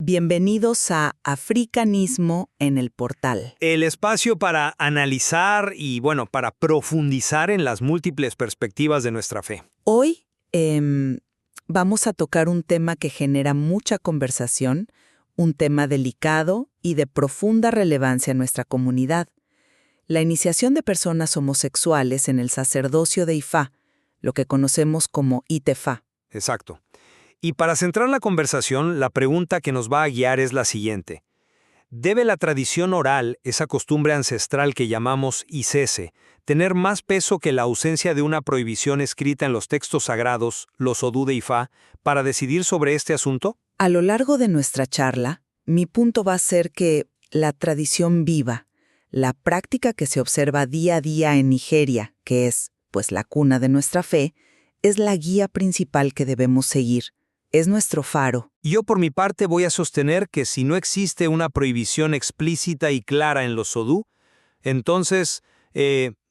Bienvenidos a Africanismo en el Portal. El espacio para analizar y, para profundizar en las múltiples perspectivas de nuestra fe. Hoy vamos a tocar un tema que genera mucha conversación, un tema delicado y de profunda relevancia en nuestra comunidad. La iniciación de personas homosexuales en el sacerdocio de Ifá, lo que conocemos como Itefá. Exacto. Y para centrar la conversación, la pregunta que nos va a guiar es la siguiente. ¿Debe la tradición oral, esa costumbre ancestral que llamamos Isese, tener más peso que la ausencia de una prohibición escrita en los textos sagrados, los Odú de Ifá, para decidir sobre este asunto? A lo largo de nuestra charla, mi punto va a ser que la tradición viva, la práctica que se observa día a día en Nigeria, que es, la cuna de nuestra fe, es la guía principal que debemos seguir. Es nuestro faro. Yo por mi parte voy a sostener que si no existe una prohibición explícita y clara en los Odú, entonces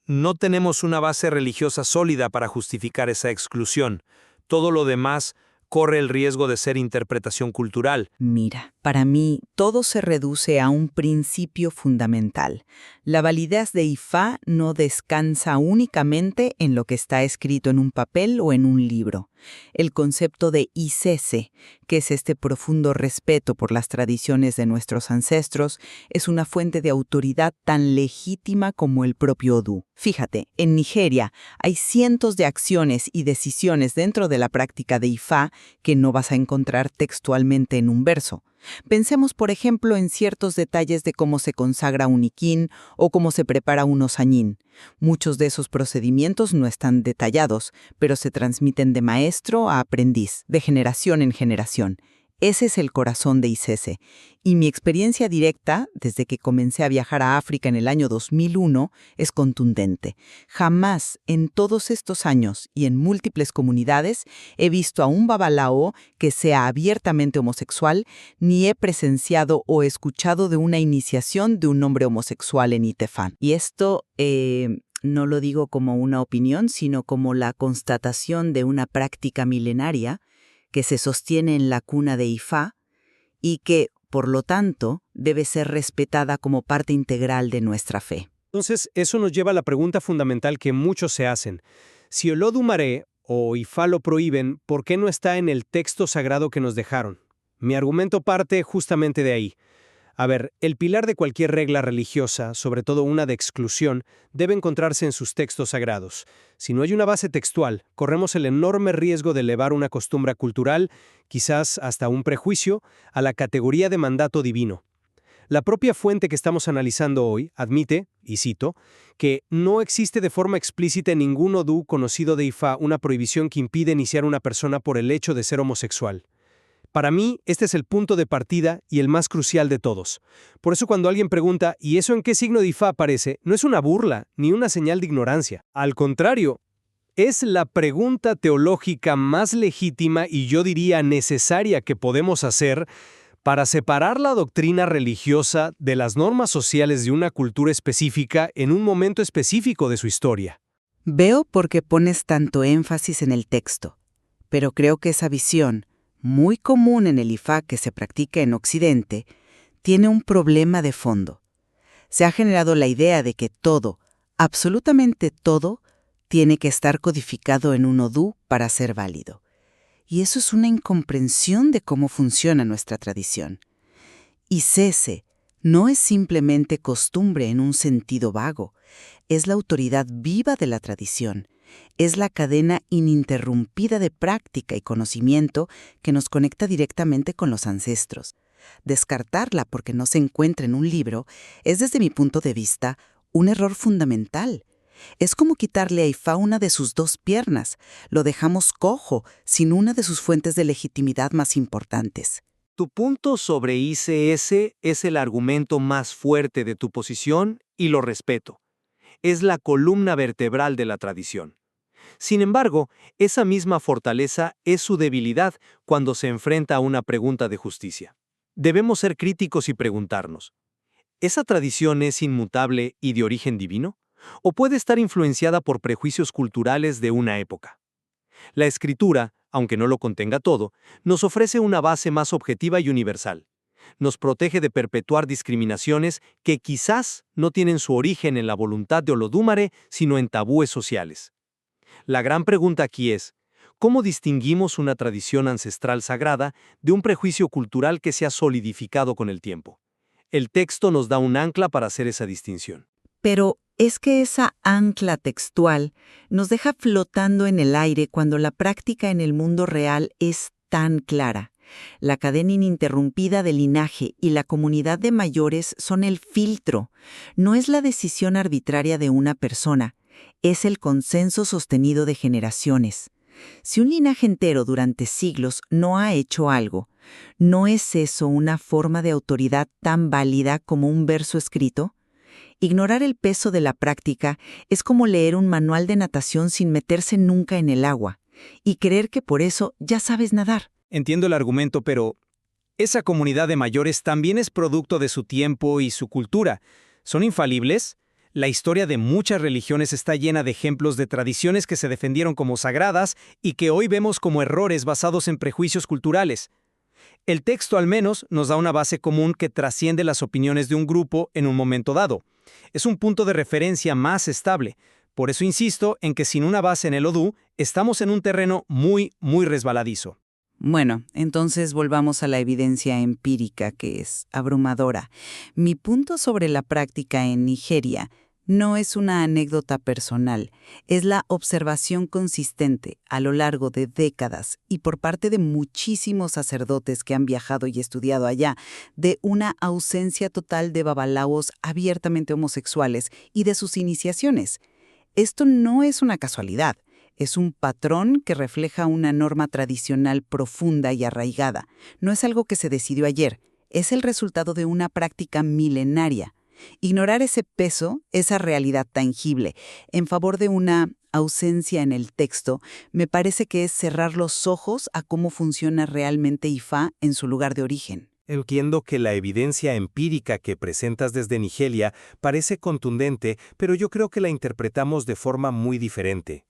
no tenemos una base religiosa sólida para justificar esa exclusión. Todo lo demás corre el riesgo de ser interpretación cultural. Mira, para mí todo se reduce a un principio fundamental. La validez de Ifá no descansa únicamente en lo que está escrito en un papel o en un libro. El concepto de Isese, que es este profundo respeto por las tradiciones de nuestros ancestros, es una fuente de autoridad tan legítima como el propio Odú. Fíjate, en Nigeria hay cientos de acciones y decisiones dentro de la práctica de Ifá que no vas a encontrar textualmente en un verso. Pensemos, por ejemplo, en ciertos detalles de cómo se consagra un iquín o cómo se prepara un osañín. Muchos de esos procedimientos no están detallados, pero se transmiten de maestro a aprendiz, de generación en generación. Ese es el corazón de Isese. Y mi experiencia directa, desde que comencé a viajar a África en el año 2001, es contundente. Jamás en todos estos años y en múltiples comunidades he visto a un babalao que sea abiertamente homosexual, ni he presenciado o escuchado de una iniciación de un hombre homosexual en Itefá. Y esto no lo digo como una opinión, sino como la constatación de una práctica milenaria que se sostiene en la cuna de Ifá y que, por lo tanto, debe ser respetada como parte integral de nuestra fe. Entonces, eso nos lleva a la pregunta fundamental que muchos se hacen. Si Olódùmarè o Ifá lo prohíben, ¿por qué no está en el texto sagrado que nos dejaron? Mi argumento parte justamente de ahí. A ver, el pilar de cualquier regla religiosa, sobre todo una de exclusión, debe encontrarse en sus textos sagrados. Si no hay una base textual, corremos el enorme riesgo de elevar una costumbre cultural, quizás hasta un prejuicio, a la categoría de mandato divino. La propia fuente que estamos analizando hoy admite, y cito, que no existe de forma explícita en ningún Odú conocido de Ifá una prohibición que impide iniciar a una persona por el hecho de ser homosexual. Para mí, este es el punto de partida y el más crucial de todos. Por eso cuando alguien pregunta, ¿y eso en qué signo de Ifá aparece?, no es una burla, ni una señal de ignorancia. Al contrario, es la pregunta teológica más legítima y yo diría necesaria que podemos hacer para separar la doctrina religiosa de las normas sociales de una cultura específica en un momento específico de su historia. Veo por qué pones tanto énfasis en el texto, pero creo que esa visión, muy común en el Ifá que se practica en Occidente, tiene un problema de fondo. Se ha generado la idea de que todo, absolutamente todo, tiene que estar codificado en un Odú para ser válido. Y eso es una incomprensión de cómo funciona nuestra tradición. Isese no es simplemente costumbre en un sentido vago, es la autoridad viva de la tradición. Es la cadena ininterrumpida de práctica y conocimiento que nos conecta directamente con los ancestros. Descartarla porque no se encuentra en un libro es, desde mi punto de vista, un error fundamental. Es como quitarle a Ifá una de sus dos piernas. Lo dejamos cojo, sin una de sus fuentes de legitimidad más importantes. Tu punto sobre ICS es el argumento más fuerte de tu posición y lo respeto. Es la columna vertebral de la tradición. Sin embargo, esa misma fortaleza es su debilidad cuando se enfrenta a una pregunta de justicia. Debemos ser críticos y preguntarnos, ¿esa tradición es inmutable y de origen divino? ¿O puede estar influenciada por prejuicios culturales de una época? La Escritura, aunque no lo contenga todo, nos ofrece una base más objetiva y universal. Nos protege de perpetuar discriminaciones que quizás no tienen su origen en la voluntad de Olodumare, sino en tabúes sociales. La gran pregunta aquí es, ¿cómo distinguimos una tradición ancestral sagrada de un prejuicio cultural que se ha solidificado con el tiempo? El texto nos da un ancla para hacer esa distinción. Pero es que esa ancla textual nos deja flotando en el aire cuando la práctica en el mundo real es tan clara. La cadena ininterrumpida de linaje y la comunidad de mayores son el filtro. No es la decisión arbitraria de una persona, es el consenso sostenido de generaciones. Si un linaje entero durante siglos no ha hecho algo, ¿no es eso una forma de autoridad tan válida como un verso escrito? Ignorar el peso de la práctica es como leer un manual de natación sin meterse nunca en el agua, y creer que por eso ya sabes nadar. Entiendo el argumento, pero esa comunidad de mayores también es producto de su tiempo y su cultura. ¿Son infalibles? La historia de muchas religiones está llena de ejemplos de tradiciones que se defendieron como sagradas y que hoy vemos como errores basados en prejuicios culturales. El texto al menos nos da una base común que trasciende las opiniones de un grupo en un momento dado. Es un punto de referencia más estable. Por eso insisto en que sin una base en el Odú, estamos en un terreno muy resbaladizo. Bueno, entonces volvamos a la evidencia empírica, que es abrumadora. Mi punto sobre la práctica en Nigeria no es una anécdota personal, es la observación consistente a lo largo de décadas y por parte de muchísimos sacerdotes que han viajado y estudiado allá, de una ausencia total de babalaos abiertamente homosexuales y de sus iniciaciones. Esto no es una casualidad. Es un patrón que refleja una norma tradicional profunda y arraigada. No es algo que se decidió ayer, es el resultado de una práctica milenaria. Ignorar ese peso, esa realidad tangible, en favor de una ausencia en el texto, me parece que es cerrar los ojos a cómo funciona realmente Ifá en su lugar de origen. Entiendo que la evidencia empírica que presentas desde Nigeria parece contundente, pero yo creo que la interpretamos de forma muy diferente.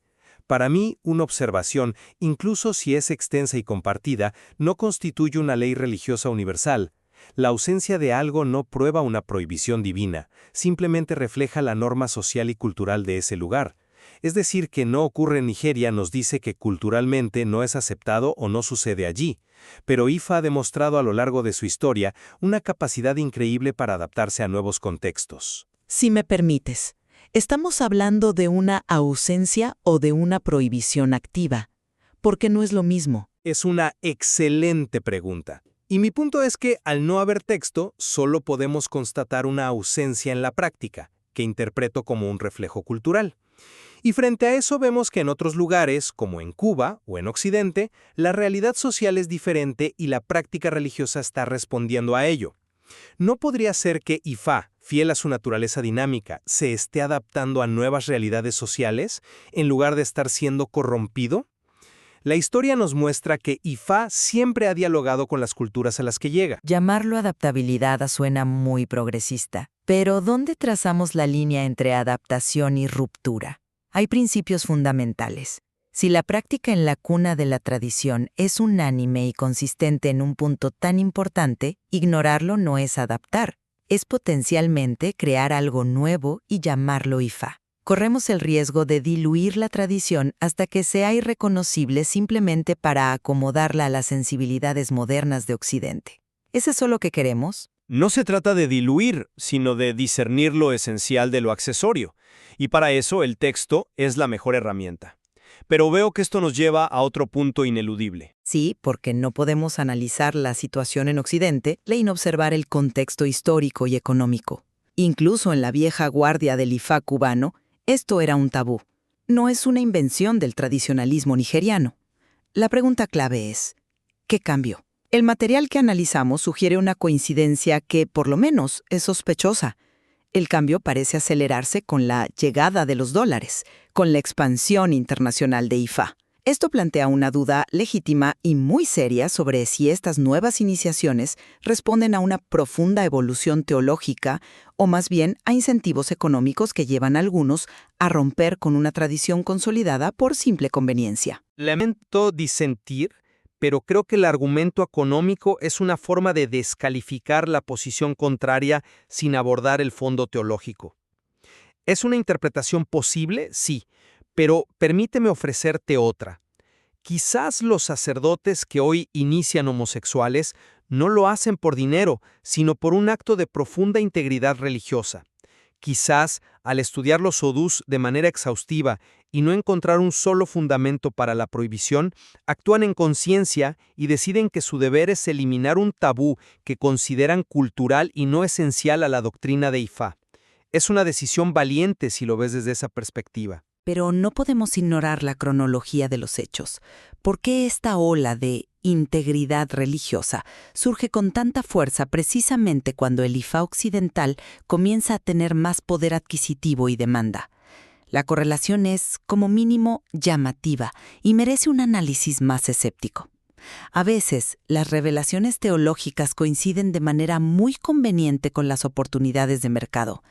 Para mí, una observación, incluso si es extensa y compartida, no constituye una ley religiosa universal. La ausencia de algo no prueba una prohibición divina, simplemente refleja la norma social y cultural de ese lugar. Es decir, que no ocurre en Nigeria nos dice que culturalmente no es aceptado o no sucede allí. Pero Ifá ha demostrado a lo largo de su historia una capacidad increíble para adaptarse a nuevos contextos. Si me permites, ¿estamos hablando de una ausencia o de una prohibición activa? Porque no es lo mismo. Es una excelente pregunta. Y mi punto es que, al no haber texto, solo podemos constatar una ausencia en la práctica, que interpreto como un reflejo cultural. Y frente a eso vemos que en otros lugares, como en Cuba o en Occidente, la realidad social es diferente y la práctica religiosa está respondiendo a ello. ¿No podría ser que Ifá, fiel a su naturaleza dinámica, se esté adaptando a nuevas realidades sociales, en lugar de estar siendo corrompido? La historia nos muestra que Ifá siempre ha dialogado con las culturas a las que llega. Llamarlo adaptabilidad suena muy progresista. Pero ¿dónde trazamos la línea entre adaptación y ruptura? Hay principios fundamentales. Si la práctica en la cuna de la tradición es unánime y consistente en un punto tan importante, ignorarlo no es adaptar. Es potencialmente crear algo nuevo y llamarlo Ifá. Corremos el riesgo de diluir la tradición hasta que sea irreconocible simplemente para acomodarla a las sensibilidades modernas de Occidente. ¿Es eso lo que queremos? No se trata de diluir, sino de discernir lo esencial de lo accesorio. Y para eso el texto es la mejor herramienta. Pero veo que esto nos lleva a otro punto ineludible. Sí, porque no podemos analizar la situación en Occidente sin observar el contexto histórico y económico. Incluso en la vieja guardia del Ifá cubano, esto era un tabú. No es una invención del tradicionalismo nigeriano. La pregunta clave es, ¿qué cambió? El material que analizamos sugiere una coincidencia que, por lo menos, es sospechosa. El cambio parece acelerarse con la llegada de los dólares, con la expansión internacional de Ifá. Esto plantea una duda legítima y muy seria sobre si estas nuevas iniciaciones responden a una profunda evolución teológica o más bien a incentivos económicos que llevan a algunos a romper con una tradición consolidada por simple conveniencia. Lamento disentir, pero creo que el argumento económico es una forma de descalificar la posición contraria sin abordar el fondo teológico. ¿Es una interpretación posible? Sí, pero permíteme ofrecerte otra. Quizás los sacerdotes que hoy inician homosexuales no lo hacen por dinero, sino por un acto de profunda integridad religiosa. Quizás, al estudiar los odús de manera exhaustiva y no encontrar un solo fundamento para la prohibición, actúan en conciencia y deciden que su deber es eliminar un tabú que consideran cultural y no esencial a la doctrina de Ifá. Es una decisión valiente si lo ves desde esa perspectiva. Pero no podemos ignorar la cronología de los hechos. ¿Por qué esta ola de integridad religiosa surge con tanta fuerza precisamente cuando el Ifá occidental comienza a tener más poder adquisitivo y demanda? La correlación es, como mínimo, llamativa y merece un análisis más escéptico. A veces, las revelaciones teológicas coinciden de manera muy conveniente con las oportunidades de mercado.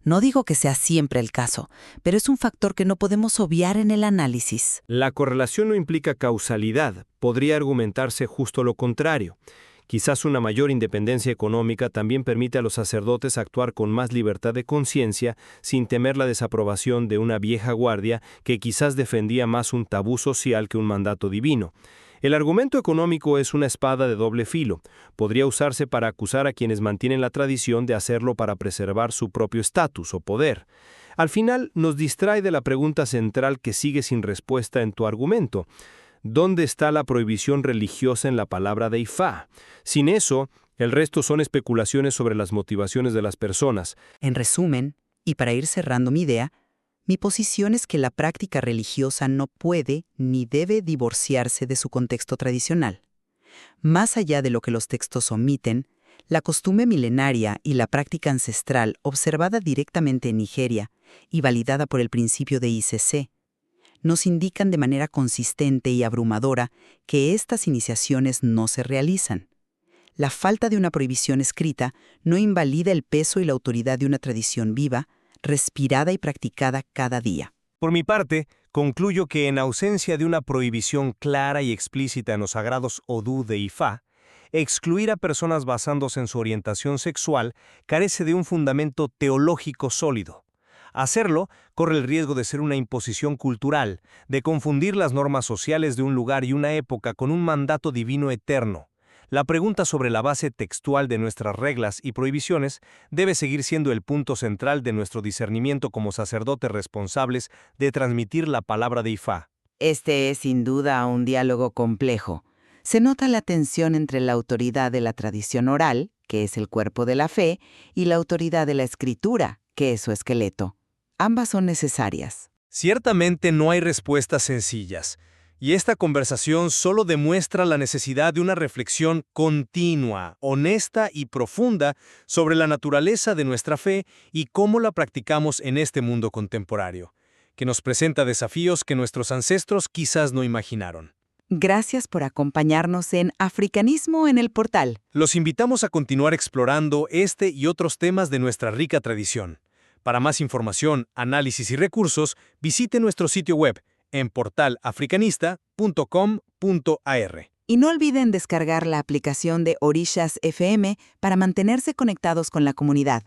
No digo que sea siempre el caso, pero es un factor que no podemos obviar en el análisis. La correlación no implica causalidad, podría argumentarse justo lo contrario. Quizás una mayor independencia económica también permite a los sacerdotes actuar con más libertad de conciencia sin temer la desaprobación de una vieja guardia que quizás defendía más un tabú social que un mandato divino. El argumento económico es una espada de doble filo. Podría usarse para acusar a quienes mantienen la tradición de hacerlo para preservar su propio estatus o poder. Al final, nos distrae de la pregunta central que sigue sin respuesta en tu argumento. ¿Dónde está la prohibición religiosa en la palabra de Ifá? Sin eso, el resto son especulaciones sobre las motivaciones de las personas. En resumen, y para ir cerrando mi idea, mi posición es que la práctica religiosa no puede ni debe divorciarse de su contexto tradicional. Más allá de lo que los textos omiten, la costumbre milenaria y la práctica ancestral observada directamente en Nigeria y validada por el principio de ICC, nos indican de manera consistente y abrumadora que estas iniciaciones no se realizan. La falta de una prohibición escrita no invalida el peso y la autoridad de una tradición viva, respirada y practicada cada día. Por mi parte, concluyo que en ausencia de una prohibición clara y explícita en los sagrados Odú de Ifá, excluir a personas basándose en su orientación sexual carece de un fundamento teológico sólido. Hacerlo corre el riesgo de ser una imposición cultural, de confundir las normas sociales de un lugar y una época con un mandato divino eterno. La pregunta sobre la base textual de nuestras reglas y prohibiciones debe seguir siendo el punto central de nuestro discernimiento como sacerdotes responsables de transmitir la palabra de Ifá. Este es sin duda un diálogo complejo. Se nota la tensión entre la autoridad de la tradición oral, que es el cuerpo de la fe, y la autoridad de la escritura, que es su esqueleto. Ambas son necesarias. Ciertamente no hay respuestas sencillas, y esta conversación solo demuestra la necesidad de una reflexión continua, honesta y profunda sobre la naturaleza de nuestra fe y cómo la practicamos en este mundo contemporáneo, que nos presenta desafíos que nuestros ancestros quizás no imaginaron. Gracias por acompañarnos en Africanismo en el Portal. Los invitamos a continuar explorando este y otros temas de nuestra rica tradición. Para más información, análisis y recursos, visite nuestro sitio web en portalafricanista.com.ar. Y no olviden descargar la aplicación de Orishas FM para mantenerse conectados con la comunidad.